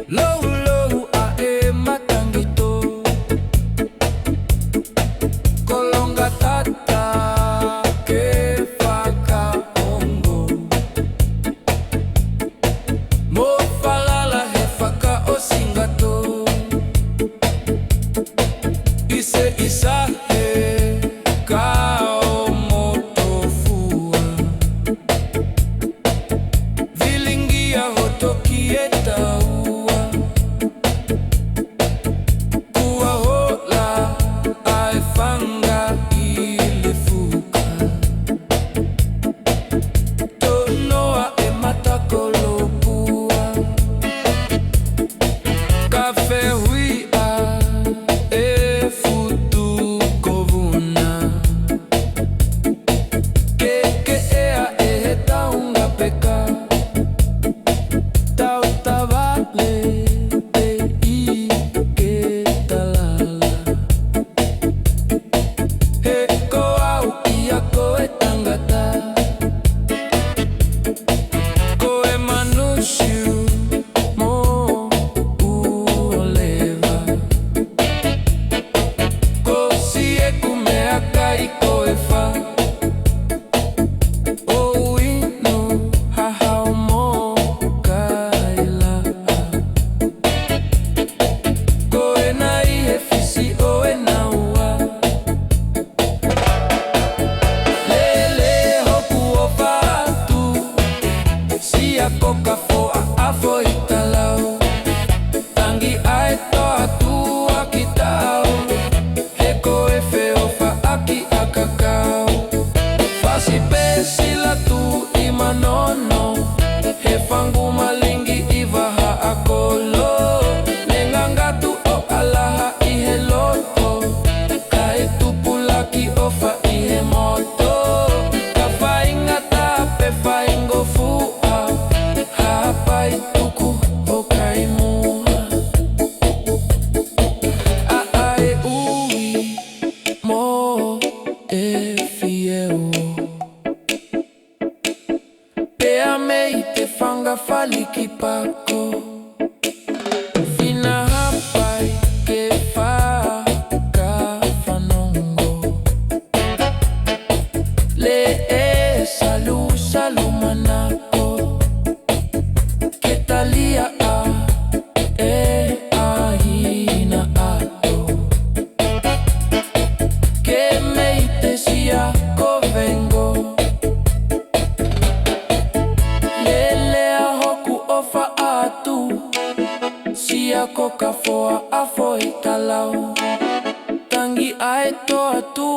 Low low ae matangito kolonga tata ke faka ongo mo falala he faka osingato ise isa he kao motofua vilingia hotokieta Coca for afo italao tangi ai to atu akitao eko efe ofa aki akakao fasi pesi la tu imanono he fangu malingi ivaha akolo nenganga tu o alaha ihe loto kai tu pulaki ofa ihe moto kafainga tape faingo fu tuku okaimua ae ui mo e fieo pea mei te fanga faliki pako fina hapai ke fa ka fanongo le e salu salu manako Talia a ahina ato que me itesia covengo lele a hoku ofa atu sia coca foa afo italau tangi ai to atu